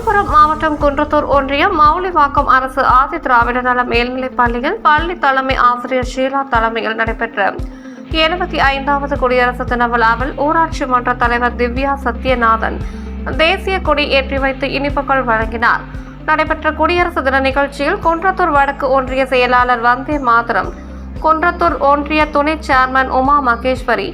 காஞ்சிபுரம் மாவட்டம் குன்றத்தூர் ஒன்றியம் மௌலிவாக்கம் அரசு ஆதி திராவிட நல மேல்நிலைப் பள்ளியில் பள்ளி தலைமை ஆசிரியர் ஷீலா தலைமையில் நடைபெற்ற 75வது குடியரசு தின விழாவில் ஊராட்சி மன்ற தலைவர் திவ்யா சத்யநாதன் தேசிய கொடி ஏற்றி வைத்து இனிப்புகள் வழங்கினார். நடைபெற்ற குடியரசு தின நிகழ்ச்சியில் குன்றத்தூர் வடக்கு ஒன்றிய செயலாளர் வந்தே மாதரம், குன்றத்தூர் ஒன்றிய துணை சேர்மன் உமா மகேஸ்வரி,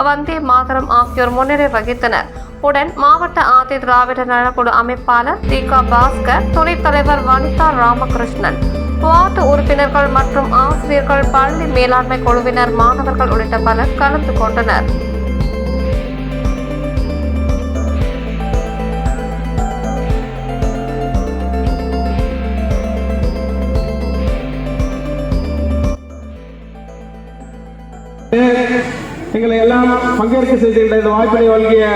வந்தே மாதரம் ஆகியோர் முன்னிலை வகித்தனர். உடன் மாவட்ட ஆதி திராவிட நலக்குழு அமைப்பாளர் தி.க. பாஸ்கர், துணைத் தலைவர் வனிதா ராமகிருஷ்ணன், வார்டு உறுப்பினர்கள் மற்றும் ஆசிரியர்கள், பள்ளி மேலாண்மை குழுவினர், மாணவர்கள் உள்ளிட்ட பலர் கலந்து கொண்டனர். எங்களை எல்லாம் பங்கேற்க செய்திருந்த இந்த வாய்ப்பினை வழங்கிய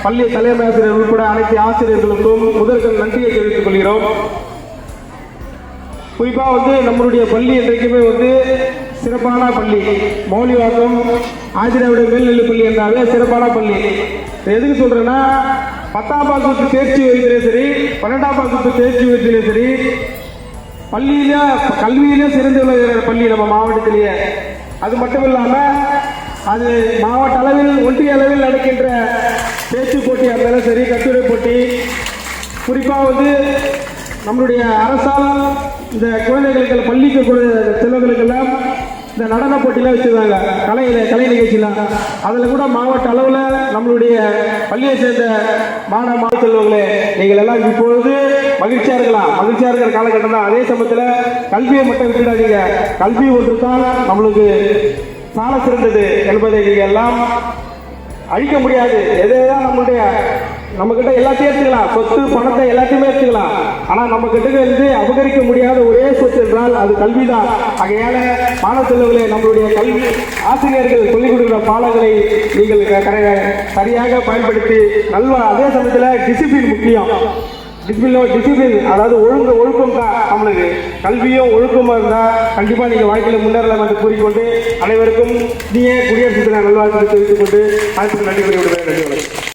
பள்ளி தலைமை ஆசிரியர் உட்பட அனைத்து ஆசிரியர்களுக்கும் முதற்கண் நன்றியை தெரிவித்துக் கொள்கிறோம். குறிப்பாக நம்மளுடைய பள்ளி என்றைக்குமே சிறப்பான பள்ளி. மௌலிவாக்கம் ஆதிராவிட மேல்நிலைப் பள்ளி என்றாலே சிறப்பான பள்ளி. எதுக்கு சொல்றேன்னா, 10ஆம் வகுப்பு தேர்ச்சி வைத்திலும் சரி, 12ஆம் வகுப்பு தேர்ச்சி வைத்திலும் சரி, பள்ளியில கல்வியிலே சிறந்து விளங்குகிற பள்ளி நம்ம மாவட்டத்திலேயே. அது மட்டும் இல்லாமல் அது மாவட்ட அளவில் ஒன்றிய அளவில் நடக்கின்ற பேச்சு போட்டியாக இருந்தாலும் சரி, கட்டுரை போட்டி, குறிப்பாக நம்மளுடைய அரசால் இந்த குழந்தைகளுக்கு பள்ளிக்கு செல்வங்களுக்கெல்லாம் இந்த நடன போட்டிலாம் வச்சுருந்தாங்க, கலை நிகழ்ச்சிலாம். அதில் கூட மாவட்ட அளவில் நம்மளுடைய பள்ளியை சேர்ந்த மாணவ செல்வங்களே, நீங்கள் எல்லாம் இப்பொழுது மகிழ்ச்சியாக இருக்கலாம். மகிழ்ச்சியாக இருக்கிற காலகட்டம் தான். அதே சமயத்தில் கல்வியை மட்டும் விட்டுடாதீங்க. கல்வி ஒன்று தான் நம்மளுக்கு சால சிறந்தது என்பதை நீங்கள் எல்லாம் அழிக்க முடியாது. எதைதான் நம்ம கிட்ட எல்லாத்தையும் எடுத்துக்கலாம், சொத்து பணத்தை எல்லாத்தையுமே எடுத்துக்கலாம். ஆனால் நம்ம கிட்ட அபகரிக்க முடியாத ஒரே சொத்து என்றால் அது கல்விதான். ஆகையால மாணவ செல்வங்களே, நம்மளுடைய கல்வி ஆசிரியர்கள் சொல்லிக் கொடுக்கிற பாடங்களை நீங்கள் சரியாக பயன்படுத்தி அதே சமயத்தில் டிசிப்ளின் முக்கியம். டிசிப்ளின் அதாவது ஒழுக்கம் தான் நம்மளுக்கு. கல்வியும் ஒழுக்கமாக இருந்தால் கண்டிப்பாக நீங்கள் வாழ்க்கையில் முன்னேறலாம் என்று கூறிக்கொண்டு அனைவருக்கும் குடியரசு தின நல்வாழ்த்து தெரிவித்துக் கொண்டு நன்றி கூறி விடுவேன். நன்றி.